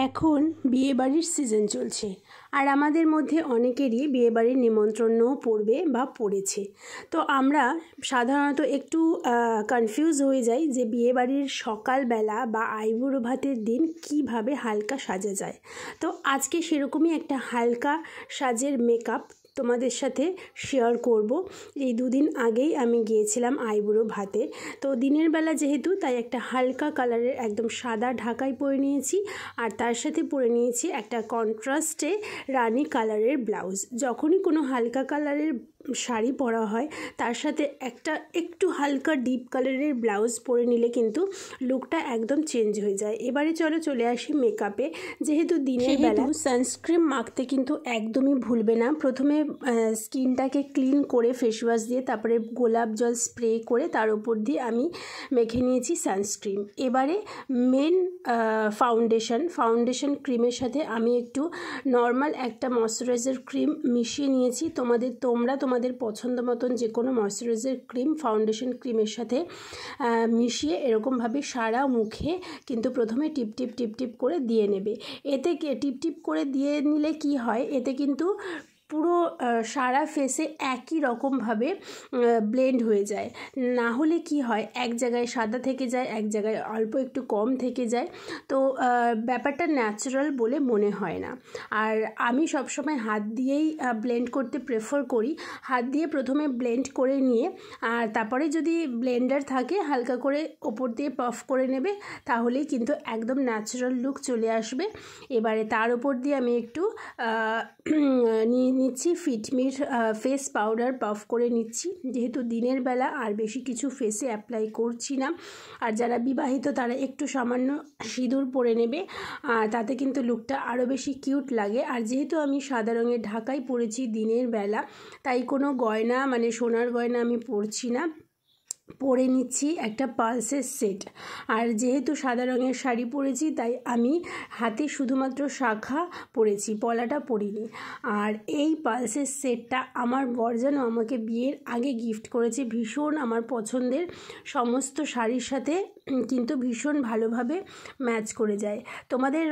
এখন বিয়েবাড়ির সিজন চলছে আর আমাদের মধ্যে অনেকেরই বিয়েবাড়ির নিমন্ত্রণও পড়বে বা পড়েছে। তো আমরা সাধারণত একটু কনফিউজ হয়ে যাই যে বিয়েবাড়ির সকালবেলা বা আইবুড়ো ভাতের দিন কিভাবে হালকা সাজা যায়। তো আজকে সেরকমই একটা হালকা সাজের মেকআপ তোমাদের সাথে শেয়ার করব। এই দুদিন আগেই আমি গিয়েছিলাম আইবুড়ো ভাতে। তো দিনের বেলা যেহেতু তাই একটা হালকা কালারের একদম সাদা ঢাকাই পরে নিয়েছি আর তার সাথে পরে নিয়েছি একটা কন্ট্রাস্টে রানী কালারের ব্লাউজ। যখনই কোনো হালকা কালারের শাড়ি পরা হয় তার সাথে একটা একটু হালকা ডিপ কালারের ব্লাউজ পরে নিলে কিন্তু লুকটা একদম চেঞ্জ হয়ে যায়। এবারে চলে আসি মেকআপে। যেহেতু দিনের বেলা সানস্ক্রিন মাখতে কিন্তু একদমই ভুলবে না। প্রথমে স্কিনটাকে ক্লিন করে ফেস ওয়াশ দিয়ে তারপরে গোলাপ জল স্প্রে করে তার উপর দিয়ে আমি মেখে নিয়েছি সানস্ক্রিন। এবারে মেন ফাউন্ডেশন ক্রিমের সাথে আমি একটু নর্মাল একটা ময়শ্চারাইজার ক্রিম মিশিয়ে নিয়েছি। তোমাদের পছন্দ মতন যে কোনো ময়শ্চারাইজার ক্রিম ফাউন্ডেশন ক্রিমের সাথে মিশিয়ে এরকমভাবে সারা মুখে কিন্তু প্রথমে টিপ টিপ করে দিয়ে নেবে। এতে টিপ করে দিয়ে নিলে কি হয়, এতে কিন্তু পুরো সারা ফেসে একই রকমভাবে ব্লেন্ড হয়ে যায়। না হলে কি হয়, এক জায়গায় সাদা থেকে যায়, এক জায়গায় অল্প একটু কম থেকে যায়। তো ব্যাপারটা ন্যাচারাল বলে মনে হয় না। আর আমি সবসময় হাত দিয়েই ব্লেন্ড করতে প্রেফার করি। হাত দিয়ে প্রথমে ব্লেন্ড করে নিয়ে আর তারপরে যদি ব্লেন্ডার থাকে হালকা করে ওপর দিয়ে পাফ করে নেবে, তাহলেই কিন্তু একদম ন্যাচারাল লুক চলে আসবে। এবারে তার উপর দিয়ে আমি একটু নিচ্ছি ফিটমির ফেস পাউডার পাফ করে নিচ্ছি। যেহেতু দিনের বেলা আর বেশি কিছু ফেসে অ্যাপ্লাই করছি না। আর যারা বিবাহিত তারা একটু সামান্য সিঁদুর পরে নেবে, আর তাতে কিন্তু লুকটা আরও বেশি কিউট লাগে। আর যেহেতু আমি সাদা রঙের ঢাকাই পরেছি দিনের বেলা, তাই কোনো গয়না মানে সোনার গয়না আমি পরছি না, পরে নিচ্ছি একটা পালসের সেট। আর যেহেতু সাদা রঙের শাড়ি পরেছি তাই আমি হাতে শুধুমাত্র শাখা পরেছি, পলাটা পরিনি। আর এই পালসের সেটটা আমার বর যেন আমাকে বিয়ের আগে গিফট করেছে। ভীষণ আমার পছন্দের, সমস্ত শাড়ির সাথে কিন্তু ভীষণ ভালোভাবে ম্যাচ করে যায়। তোমাদের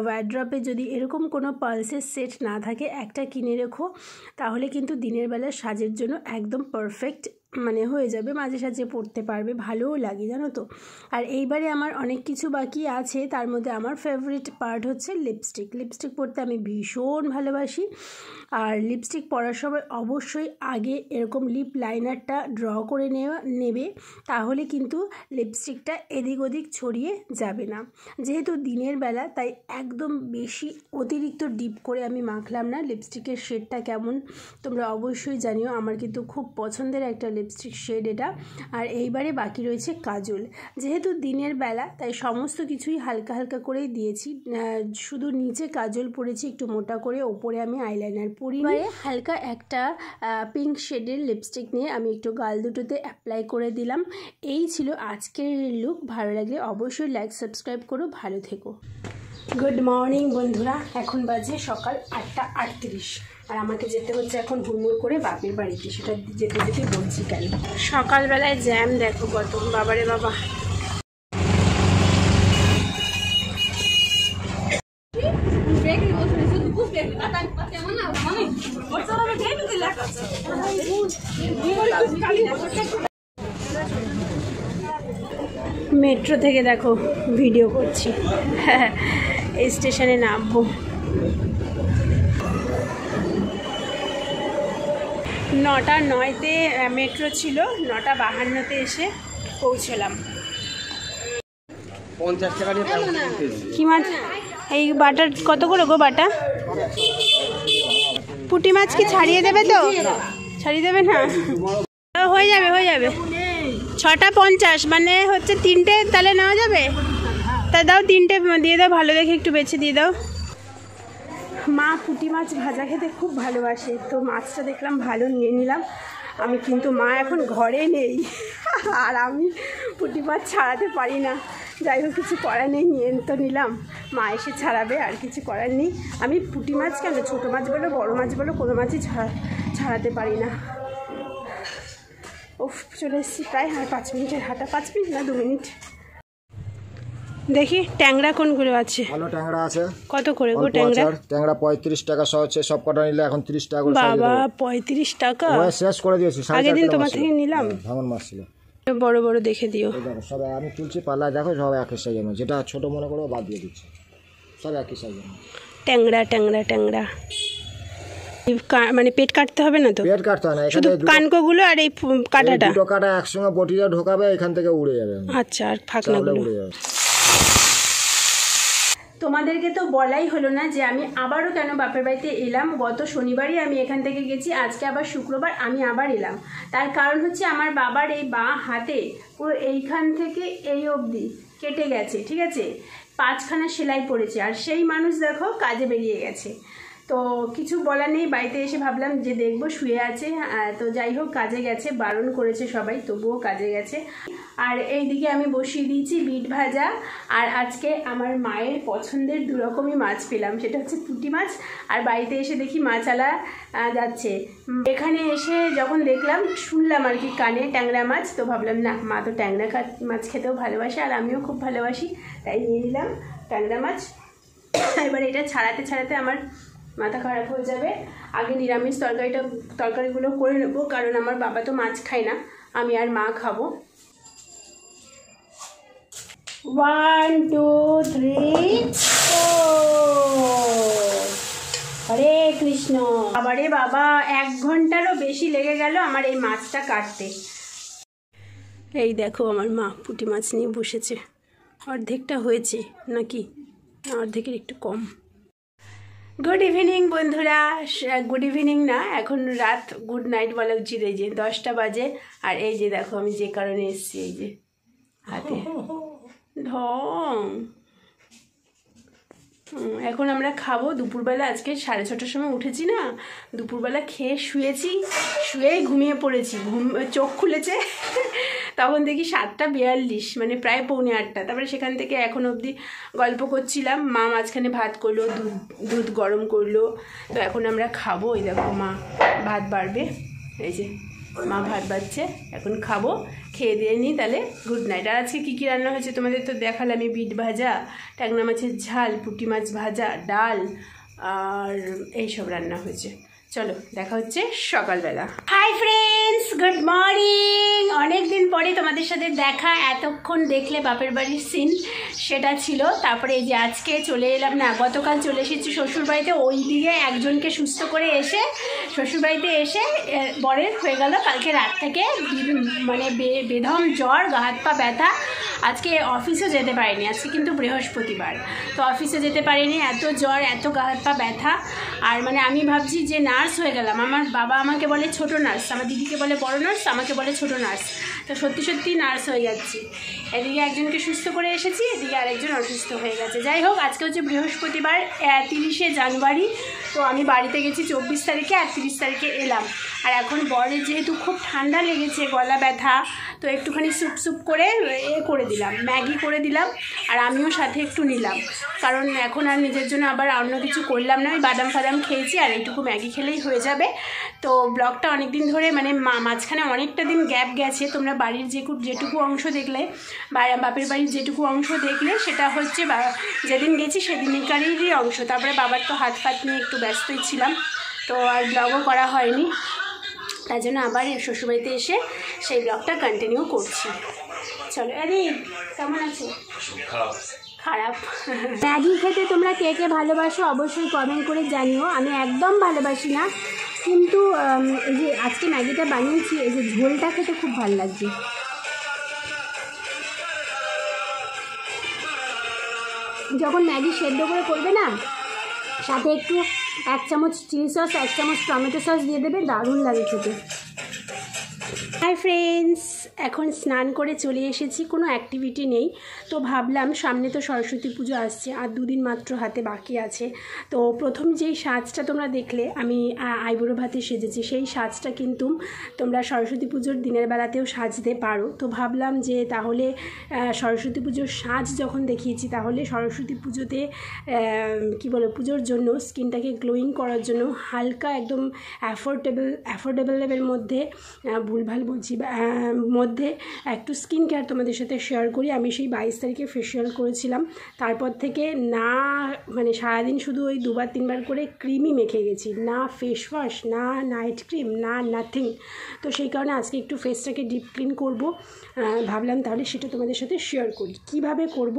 ওয়ার্ড্রপে যদি এরকম কোনো পালসের সেট না থাকে একটা কিনে রেখো, তাহলে কিন্তু দিনের বেলা সাজের জন্য একদম পারফেক্ট মানে হয়ে যাবে। মাঝে সাঝে পরতে পারবে, ভালোও লাগে জানো তো। আর এইবারে আমার অনেক কিছু বাকি আছে, তার মধ্যে আমার ফেভারিট পার্ট হচ্ছে লিপস্টিক পরতে আমি ভীষণ ভালোবাসি। আর লিপস্টিক পরার সময় অবশ্যই আগে এরকম লিপ লাইনারটা ড্র করে নেবে, তাহলে কিন্তু লিপস্টিকটা এদিক ওদিক ছড়িয়ে যাবে না। যেহেতু দিনের বেলা তাই একদম বেশি অতিরিক্ত ডিপ করে আমি মাখলাম না। লিপস্টিকের শেডটা কেমন তোমরা অবশ্যই জানিও, আমার কিন্তু খুব পছন্দের একটা লিপস্টিক শেড এটা। আর এইবারে বাকি রয়েছে কাজল। যেহেতু দিনের বেলা তাই সমস্ত কিছুই হালকা হালকা করেই দিয়েছি। শুধু নিচে কাজল পরেছি একটু মোটা করে, ওপরে আমি আইলাইনার পরি। হালকা একটা পিঙ্ক শেডের লিপস্টিক নিয়ে আমি একটু গাল দুটোতে অ্যাপ্লাই করে দিলাম। এই ছিল আজকের লুক। ভালো লাগলে অবশ্যই লাইক সাবস্ক্রাইব করো। ভালো থেকো। গুড মর্নিং বন্ধুরা, এখন বাজে সকাল 8:38 আর আমাকে যেতে হচ্ছে এখন হুড়মুড় করে বাপের বাড়িতে। সেটা যেতে বলছি কেন, সকালবেলায় জ্যাম দেখো কত, বাবারে বাবা। মেট্রো থেকে দেখো ভিডিও করছি, এই স্টেশনে নামবো। 9:09-তে মেট্রো ছিল, 9:52-তে এসে পৌঁছলাম। 50 টাকা দিয়ে কি মাছ? এই বাটা কত করে গো বাটা? পুঁটি মাছ কি ছাড়িয়ে দেবে? তো ছাড়িয়ে দেবে না? হয়ে যাবে 6:50 মানে হচ্ছে 3টে, তাহলে নেওয়া যাবে। তা দাও 3টে দিয়ে দাও, ভালো দেখে একটু বেছে দিয়ে দাও। মা পুঁটি মাছ ভাজা খেতে খুব ভালোবাসে, তো মাছটা দেখলাম ভালো নিয়ে নিলাম আমি। কিন্তু মা এখন ঘরে নেই আর আমি পুঁটি মাছ ছাড়াতে পারি না। যাই হোক, কিছু করার নেই, নিয়ে তো নিলাম, মা এসে ছাড়াবে, আর কিছু করার নেই। আমি পুঁটি মাছ কেন, ছোটো মাছ বলো বড়ো মাছ বলো, কোনো মাছই ছাড়াতে পারি না। চলে এসেছি প্রায় 5 মিনিটের হাঁটা, 5 মিনিট না 2 মিনিট। দেখি ট্যাংরা কোনগুলো আছে? ভালো ট্যাংরা আছে। কত করে গো ট্যাংরা? ট্যাংরা 35 টাকা সহ হচ্ছে, সব কটা নিলে এখন 30 টাকা করে। বাবা 35 টাকা? ওই শেষ করে দিয়েছি। আগের দিন তোমার থেকে নিলাম। ভাঙন মাছ ছিল। বড় বড় দেখে দিও। দেখো সব আমি তুলছি পাল্লা, দেখো সব একই সাইজের মাছ, যেটা ছোট মনে করো বাদ দিয়ে দিচ্ছি, সব একই সাইজের মাছ। ট্যাংরা ট্যাংরা ট্যাংরা মানে পেট কাটতে হবে না তো? পেট কাটতে হয় না, শুধু কানকোগুলো আর এই কাঁটাটা, দুটো কাঁটা একসঙ্গে বটিতে ঢোকাবে, এখান থেকে উড়ে যাবে। আচ্ছা, আর ফাঁকনাগুলো উড়ে যাবে। তোমাদেরকে তো বলাই হলো না যে আমি আবারও কেন বাপের বাড়িতে এলাম। গত শনিবারই আমি এখান থেকে গেছি, আজকে আবার শুক্রবার আমি আবার এলাম। তার কারণ হচ্ছে আমার বাবার এই বাঁ হাতে পুরো এইখান থেকে এই অবধি কেটে গেছে, ঠিক আছে, 5খানা সেলাই পড়েছে, আর সেই মানুষ দেখো কাজে বেরিয়ে গেছে। তো কিছু বলার নেই, বাড়িতে এসে ভাবলাম যে দেখবো, শুয়ে আছে। তো যাই হোক, কাজে গেছে, বারণ করেছে সবাই, তবুও কাজে গেছে। আর এইদিকে আমি বসিয়ে দিয়েছি বিট ভাজা। আর আজকে আমার মায়ের পছন্দের 2 রকমই মাছ পেলাম, সেটা হচ্ছে পুঁটি মাছ। আর বাড়িতে এসে দেখি মাছালা যাচ্ছে। এখানে এসে যখন দেখলাম, শুনলাম আর কি কানে ট্যাংরা মাছ, তো ভাবলাম না, মা তো ট্যাংরা মাছ খেতেও ভালোবাসে, আর আমিও খুব ভালোবাসি, তাই নিয়ে নিলাম ট্যাংরা মাছ। এবার এটা ছাড়াতে ছাড়াতে আমার মাথা খারাপ হয়ে যাবে। আগে নিরামিষ তরকারিগুলো করে নেবো, কারণ আমার বাবা তো মাছ খায় না, আমি আর মা খাবো। 1 2 3 হরে কৃষ্ণ। আবারে বাবা, 1 ঘন্টারও বেশি লেগে গেল আমার এই মাছটা কাটতে। এই দেখো আমার মা পুঁটি মাছ নিয়ে বসেছে। অর্ধেকটা হয়েছে নাকি, অর্ধেকের একটু কম। গুড ইভিনিং বন্ধুরা। গুড ইভিনিং না, এখন রাত, গুড নাইট বলা উচিত। এই যে 10টা বাজে, আর এই যে দেখো আমি যে কারণে এসেছি, এই যে হাতে ঢং। এখন আমরা খাবো দুপুরবেলা। আজকে 6:30টার সময় উঠেছি না, দুপুরবেলা খেয়ে শুয়েই ঘুমিয়ে পড়েছি। চোখ খুলেছে তখন দেখি 7:42, মানে প্রায় 7:45। তারপরে সেখান থেকে এখন অবধি গল্প করছিলাম। মা মাঝখানে ভাত করলো, দুধ গরম করলো, তো এখন আমরা খাবো। এই দেখো মা ভাত বাড়বে, এই যে মা ভাত বাড়ছে, এখন খাবো। খেয়ে দিয়ে নিই তাহলে, গুড নাইট। আর আজকে কী কী রান্না হয়েছে তোমাদের তো দেখালাম। আমি বিট ভাজা, ট্যাংরা মাছের ঝাল, পুঁটি মাছ ভাজা, ডাল, আর এইসব রান্না হয়েছে। চলো দেখা হচ্ছে সকালবেলা। Hi friends, good morning. অনেক দিন পরে তোমাদের সাথে দেখা। এতক্ষণ দেখলে বাপের বাড়ির সিন, সেটা ছিল। তারপরে এই যে আজকে চলে এলাম, না গতকাল চলে এসেছি শ্বশুরবাড়িতে। ওই দিকে একজনকে সুস্থ করে এসে শ্বশুরবাড়িতে এসে বরের হয়ে গেল কালকে রাত থেকে মানে বেদম জ্বর, গা হাত পা ব্যথা। আজকে অফিসও যেতে পারিনি, আজকে কিন্তু বৃহস্পতিবার, তো অফিসে যেতে পারিনি। এত জ্বর, এত গা হাত পা ব্যথা। আর মানে আমি ভাবছি যে নার্স হয়ে গেলাম। আমার বাবা আমাকে বলে ছোট নার্স, আমার দিদিকে বলে বড় নার্স, আমাকে বলে ছোট নার্স। তো সত্যি সত্যি নার্স হয়ে যাচ্ছি। এদিকে একজনকে সুস্থ করে এসেছি, এদিকে আরেকজন অসুস্থ হয়ে গেছে। যাই হোক, আজকে হচ্ছে বৃহস্পতিবার, 30শে জানুয়ারি। তো আমি বাড়িতে গেছি 24 তারিখে, আর 30 তারিখে এলাম। আর এখন বরের যেহেতু খুব ঠান্ডা লেগেছে, গলা ব্যথা, তো একটুখানি স্যুপ করে করে দিলাম, ম্যাগি করে দিলাম। আর আমিও সাথে একটু নিলাম, কারণ এখন আর নিজের জন্য আবার অন্য কিছু করলাম না। ওই বাদাম ফাদাম খেয়েছি, আর এইটুকু ম্যাগি খেলেই হয়ে যাবে। তো ব্লগটা অনেক দিন ধরে, মানে মাঝখানে অনেকটা দিন গ্যাপ গেছে। তোমরা বাড়ির যেটুকু অংশ দেখলে, বাপের বাড়ির যেটুকু অংশ দেখলে, সেটা হচ্ছে যেদিন গেছি সেদিনকারই অংশ। তারপরে বাবার তো হাত ফাত নিয়ে একটু ব্যস্তই ছিলাম, তো আর ব্লগও করা হয়নি। তার জন্য আবার শ্বশুরবাড়িতে এসে সেই ব্লগটা কন্টিনিউ করছি। চলো। আরে কেমন আছো? খারাপ। ম্যাগি খেতে তোমরা কে কে ভালোবাসো অবশ্যই কমেন্ট করে জানিও। আমি একদম ভালোবাসি না, কিন্তু এই যে আজকে ম্যাগিটা বানিয়েছি, এই যে ঝোলটা খেতে খুব ভালো লাগছে। যখন ম্যাগি সেদ্ধ করে করবে না, সাথে একটু 1 চামচ চিলি সস, 1 চামচ টমেটো সস দিয়ে দেবে, দারুণ লাগে খেতে। হাই ফ্রেন্ডস, এখন স্নান করে চলে এসেছি, কোনো অ্যাক্টিভিটি নেই। তো ভাবলাম সামনে তো সরস্বতী পুজো আসছে, আর 2 দিন মাত্র হাতে বাকি আছে। তো প্রথম যেই সাজটা তোমরা দেখলে, আমি আইবুড়ো ভাতে সেজেছি, সেই সাজটা কিন্তু তোমরা সরস্বতী পুজোর দিনের বেলাতেও সাজতে পারো। তো ভাবলাম যে তাহলে সরস্বতী পুজোর সাজ যখন দেখিয়েছি, তাহলে সরস্বতী পুজোতে কী বলো, পুজোর জন্য স্কিনটাকে গ্লোয়িং করার জন্য হালকা একদম অ্যাফোর্ডেবলের মধ্যে, ভুলভাল মধ্যে একটু স্কিন কেয়ার তোমাদের সাথে শেয়ার করি। আমি সেই 22 তারিখে ফেশিয়াল করেছিলাম, তারপর থেকে না মানে সারাদিন শুধু ওই 2-3 বার করে ক্রিমই মেখে গেছি, না ফেস ওয়াশ, না নাইট ক্রিম, না নাথিং। তো সেই কারণে আজকে একটু ফেসটাকে ডিপ ক্লিন করবো, ভাবলাম তাহলে সেটা তোমাদের সাথে শেয়ার করি। কিভাবে করব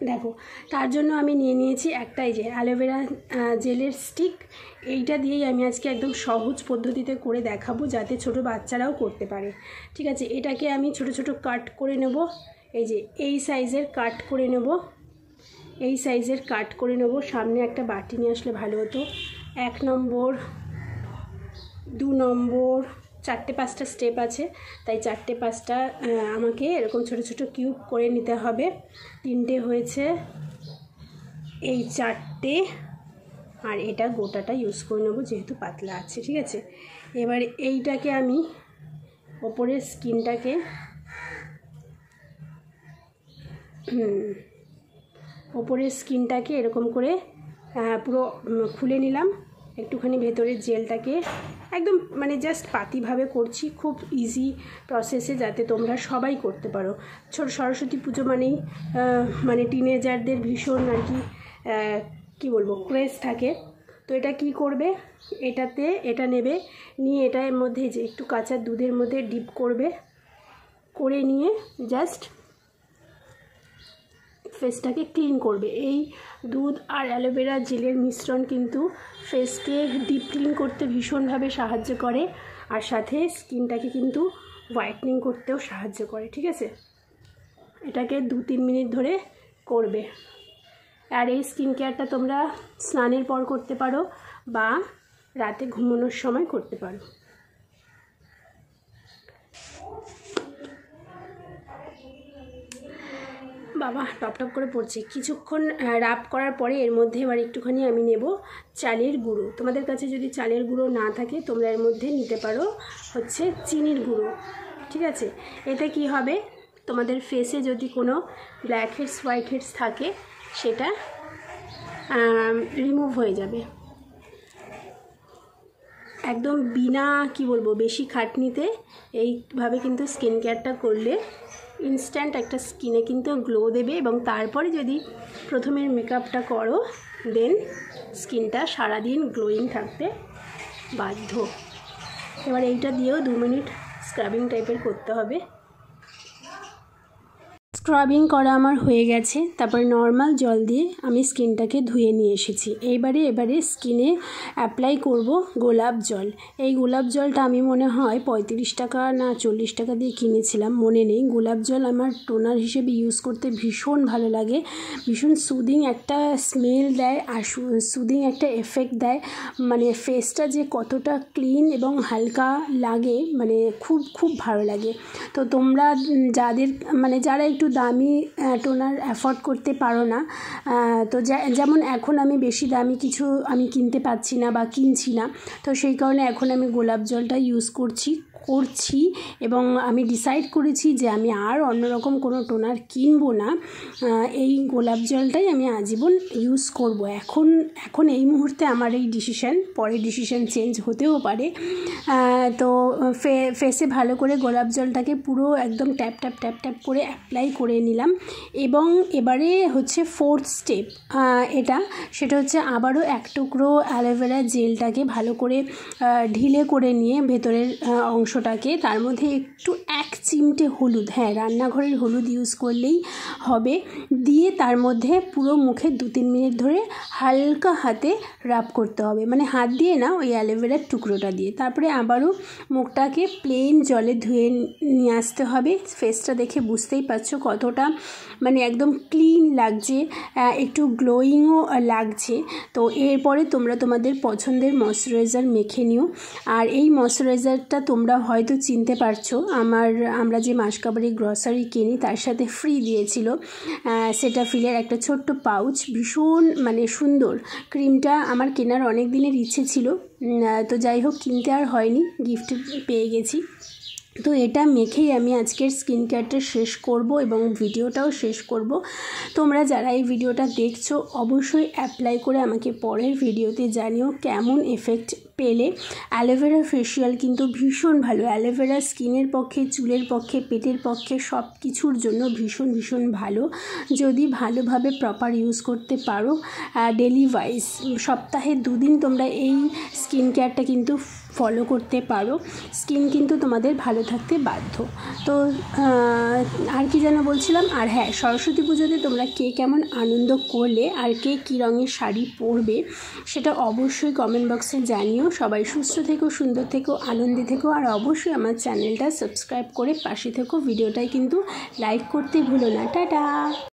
দেখো, তার জন্য আমি নিয়ে নিয়েছি একটাই যে অ্যালোভেরা জেলের স্টিক। এইটা দিয়েই আমি আজকে একদম সহজ পদ্ধতিতে করে দেখাবো, যাতে ছোট বাচ্চারাও করতে পারে। ঠিক আছে, এটাকে আমি ছোট ছোট কাট করে নেব। এই যে এই সাইজের কাট করে নেব, এই সাইজের কাট করে নেব। সামনে একটা বাটি নিয়ে আসলে ভালো হতো। 1 নম্বর, 2 নম্বর, 4-5টা স্টেপ আছে, তাই 4-5টা আমাকে এরকম ছোট ছোট কিউব করে নিতে হবে। 3টে হয়েছে, এই 4টে, আর এটা গোটাটা ইউজ করে নেবো যেহেতু পাতলা আছে। ঠিক আছে, এবার এইটাকে আমি ওপরের স্কিনটাকে এরকম করে পুরো খুলে নিলাম। একটুখানি ভেতরের জেলটাকে একদম মানে জাস্ট পাতিভাবে করছি, খুব ইজি প্রসেসে, যাতে তোমরা সবাই করতে পারো। সরস্বতী পুজো মানেই মানে টিনেজারদের ভীষণ আর কি কী বলবো ক্রেজ থাকে। তো এটা কি করবে, এটা নেবে, নিয়ে এটার মধ্যে যে একটু কাঁচা দুধের মধ্যে ডিপ করবে, করে নিয়ে জাস্ট ফেসটাকে ক্লিন করবে। এই দুধ আর অ্যালোভেরা জেলের মিশ্রণ কিন্তু ফেসকে ডিপ ক্লিন করতে ভীষণভাবে সাহায্য করে, আর সাথে স্কিনটাকে কিন্তু হোয়াইটনিং করতেও সাহায্য করে। ঠিক আছে, এটাকে 2-3 মিনিট ধরে করবে। আর এই স্কিন কেয়ারটা তোমরা স্নানের পর করতে পারো বা রাতে ঘুমানোর সময় করতে পারো। বাবা টপ টপ করে পড়ছে। কিছুক্ষণ রাব করার পরে এর মধ্যে এবার একটুখানি আমি নেব চালের গুঁড়ো। তোমাদের কাছে যদি চালের গুঁড়ো না থাকে তোমরা এর মধ্যে নিতে পারো হচ্ছে চিনির গুঁড়ো। ঠিক আছে, এতে কি হবে, তোমাদের ফেসে যদি কোনো ব্ল্যাক হেডস হোয়াইট হেডস থাকে সেটা রিমুভ হয়ে যাবে একদম বিনা কি বলবো বেশি খাটনিতে। এইভাবে কিন্তু স্কিন কেয়ারটা করলে ইনস্ট্যান্ট একটা স্কিনে কিন্তু গ্লো দেবে, এবং তারপরে যদি প্রথমের মেকআপটা করো দেন স্কিনটা সারাদিন গ্লোয়িং থাকতে বাধ্য। এবার এইটা দিয়েও 2 মিনিট স্ক্রাবিং টাইপের করতে হবে। স্ক্রাবিং করা আমার হয়ে গেছে, তারপর নর্মাল জল দিয়ে আমি স্কিনটাকে ধুয়ে নিয়ে এসেছি। এবারে স্কিনে অ্যাপ্লাই করব গোলাপ জল। এই গোলাপ জলটা আমি মনে হয় 35 টাকা না 40 টাকা দিয়ে কিনেছিলাম, মনে নেই। গোলাপ জল আমার টোনার হিসেবে ইউজ করতে ভীষণ ভালো লাগে, ভীষণ সুদিং একটা স্মেল দেয় আর সুদিং একটা এফেক্ট দেয়। মানে ফেসটা যে কতটা ক্লিন এবং হালকা লাগে, মানে খুব খুব ভালো লাগে। তো তোমরা যারা একটু দামি টোনার অ্যাফোর্ড করতে পারো না, তো যেমন এখন আমি বেশি দামি কিছু আমি কিনতে পারছি না বা কিনছি না, তো সেই কারণে এখন আমি গোলাপ জলটা ইউজ করছি এবং আমি ডিসাইড করেছি যে আমি আর অন্যরকম কোনো টোনার কিনবো না, এই গোলাপ জলটাই আমি আজীবন ইউজ করব। এখন এই মুহূর্তে আমার এই ডিসিশান, পরে ডিসিশান চেঞ্জ হতেও পারে। তো ফেসে ভালো করে গোলাপ জলটাকে পুরো একদম ট্যাপ ট্যাপ ট্যাপ ট্যাপ করে অ্যাপ্লাই করে নিলাম। এবং এবারে হচ্ছে 4th স্টেপ, সেটা হচ্ছে আবারও 1 টুকরো অ্যালোভেরা জেলটাকে ভালো করে ঢিলে করে নিয়ে ভেতরের অংশটাকে, তার মধ্যে একটু 1 চিমটে হলুদ, হ্যাঁ রান্নাঘরের হলুদ ইউজ করলেই হবে, দিয়ে তার মধ্যে পুরো মুখে 2-3 মিনিট ধরে হালকা হাতে রাব করতে হবে, মানে হাত দিয়ে না, ওই অ্যালোভেরার টুকরোটা দিয়ে। তারপরে আবারও মুখটাকে প্লেন জলে ধুয়ে নিয়ে আসতে হবে। ফেসটা দেখে বুঝতেই পারছো কতটা মানে একদম ক্লিন লাগছে, একটু গ্লোয়িংও লাগছে। তো এরপরে তোমরা তোমাদের পছন্দের ময়শ্চারাইজার মেখে নিও। আর এই ময়শ্চারাইজারটা তোমরা হয়তো চিনতে পারছো, আমরা যে মাসকাবারি গ্রসারি কিনি তার সাথে ফ্রি দিয়েছিল সেটাফিলের একটা ছোট্ট পাউচ, ভীষণ মানে সুন্দর। ক্রিমটা আমার কেনার অনেক দিনের ইচ্ছে ছিল, তো যাই হোক কিনতে আর হয়নি, গিফট পেয়ে গেছি। তো এটা মেখেই আমি আজকের স্কিন কেয়ারটা শেষ করব এবং ভিডিওটাও শেষ করব। তোমরা যারা এই ভিডিওটা দেখছো অবশ্যই অ্যাপ্লাই করে আমাকে পরের ভিডিওতে জানিও কেমন এফেক্ট পেলে অ্যালোভেরা ফেসিয়াল কিন্তু ভীষণ ভালো। অ্যালোভেরা স্কিনের পক্ষে, চুলের পক্ষে, পেটের পক্ষে সব কিছুর জন্য ভীষণ ভীষণ ভালো যদি ভালোভাবে প্রপার ইউজ করতে পারো। ডেলি ওয়াইজ সপ্তাহে 2 দিন তোমরা এই স্কিন কেয়ারটা কিন্তু ফলো করতে পারো। স্কিন কিন্তু তোমাদের ভালো থাকতে বাধ্য। তো আর কি যেন বলছিলাম, আর হ্যাঁ, সরস্বতী পুজোতে তোমরা কে কেমন আনন্দ করলে আর কে কী রঙের শাড়ি পরবে সেটা অবশ্যই কমেন্ট বক্সে জানিও। সবাই সুস্থ থেকো, সুন্দর থেকো, আনন্দে থেকো, আর অবশ্যই আমার চ্যানেলটা সাবস্ক্রাইব করে পাশে থেকো। ভিডিওটাই কিন্তু লাইক করতে ভুলো না। টাটা।